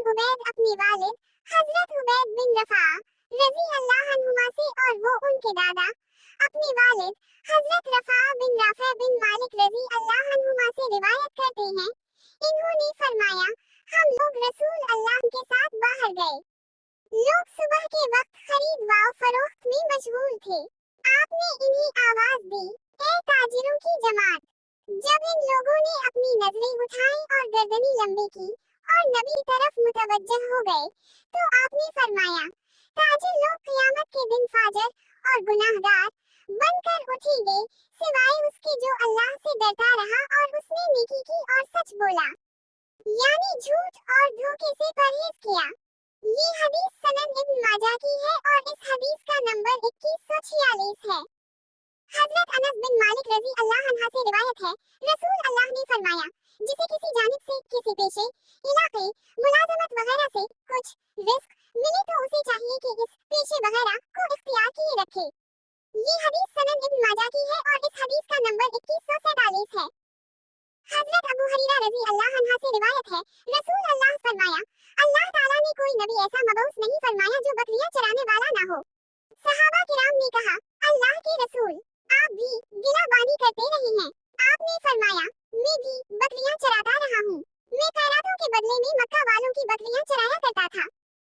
उबैद अपने वालिद हजरत उबैद बिन रफा रजी अल्लाह अन्हुमा से और वो उनके दादा अपने वालिद हजरत रफा बिन राफे बिन मालिक रजी अल्लाह अन्हुमा से रिवायत करते हैं, इन्होंने फरमाया, हम लोग रसूल अल्लाह के साथ बाहर गए। लोग सुबह के वक्त खरीद व फरोख्त में मशगूल थे। आपने इन्हें आवाज दी, ए ताजिरों की जमात। जब इन लोगों ने अपनी नजरें उठाई और गर्दनी लंबी की और नबी तरफ मुतवज्जह हो गए, तो आपने फरमाया, ताजिर लोग क़यामत के दिन फाजर और गुनाहगार बनकर उठेंगे, सिवाय उसके जो अल्लाह से डरता रहा और उसने नेकी की और सच बोला, यानी झूठ और धोखे से परहेज किया। ये हदीस सनद इब्न माजा की है और इस हदीस का नंबर 2146 है। हजरत अनस बिन मालिक रजी अल्लाह अन्हा से रिवायत है, रसूल अल्लाह ने फरमाया, जिसे किसी जानिब से किसी पेशे, इलाके, मुलाजमत वगैरह से कुछ रिस्क मिले तो उसे चाहिए कि इस पेशे वगैरह को इख्तियार किए रखे। ये हदीस सनद इब्न माजा की है और इस हदीस का नंबर 2147 है। हजरत अबू हरीरा रजी अल्लाह अन्हा से रिवायत है, रसूल अल्लाह फरमाया, अल्लाह ताला ने कोई नबी ऐसा मबऊस नहीं फरमाया जो बकरियां चराने वाला ना हो। सहाबा किराम ने कहा, अल्लाह के रसूल, आप भी गिलाबानी करते रहे हैं। आपने फरमाया, मैं भी बकरियां चराता रहा हूँ। मैं खैरातों के बदले में मक्का वालों की बकरियां चराया करता था।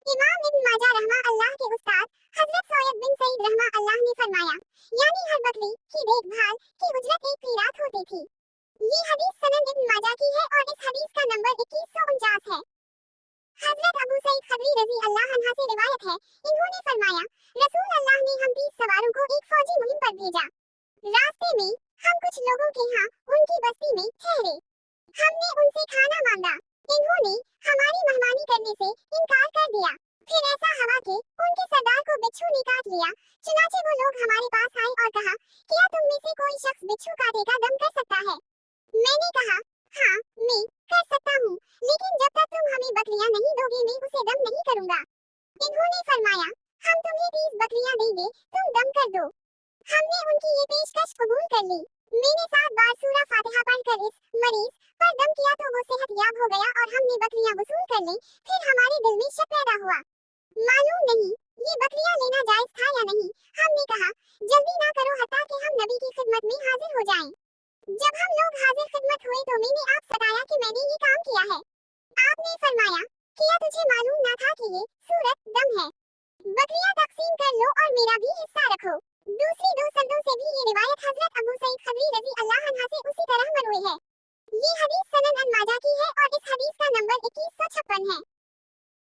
इमाम इब्न माजा रहमा अल्लाह के उस्ताद हजरत सैयद बिन सईद रहमा अल्लाह ने फरमाया, यानी हर बकरी की देखभाल की उजरत 1 क़ीरात होती थी। ये हदीस सनद इब्न माजा की है और इस हदीस का नंबर 2149 है। हजरत अबू सईद खदरी रजी अल्लाह अन्हा से रिवायत है, इन्होंने फरमाया, रसूल अल्लाह ने हम 30 सवारों को एक फौजी मुहिम पर भेजा। रास्ते में हम कुछ लोगों के यहाँ उनकी बस्ती में ठहरे। हमने उनसे खाना मांगा, इन्होंने हमारी मेहमानी करने से इनकार कर दिया। फिर ऐसा हवा के उनके सरदार को बिच्छू ने काट लिया। चुनाचे वो लोग हमारे पास आए और कहा, क्या तुम में से कोई शख्स बिच्छू काटे का दम कर सकता है? मैंने कहा, हाँ, मैं कर सकता हूँ, लेकिन जब तक तुम हमें बकरियां नहीं दोगे मैं उसे दम नहीं करूँगा। इन्होंने फरमाया, हम तुम्हें 30 बकरियां देंगे, तुम दम कर दो। हमने उनकी ये पेशकश कबूल कर ली। मैंने 7 बार सूरा फातिहा पढ़कर इस मरीज पर दम किया तो वो सेहतयाब हो गया और हमने बकरियां वसूल कर ली। फिर हमारे दिल में शक पैदा हुआ, मालूम नहीं ये बकरियां लेना जायज था या नहीं। हमने कहा, जल्दी ना करो हत्ता कि हम नबी की खिदमत में हाजिर हो जाएं। जब हम लोग हाजिर खिदमत हुए तो मैंने आप बताया कि मैंने ये काम किया है। आपने फरमाया, क्या तुझे मालूम ना था कि ये सूरत दम है? बकरियां तकसीम कर लो और मेरा भी हिस्सा रखो। दूसरी 2 संदों से भी ये रिवायत हजरत अबू सईद खदरी रजी अल्लाह अन्हा से उसी तरह मरवी है। ये हदीस सनद इब्न माजा की है और इस हदीस का नंबर 2156 है।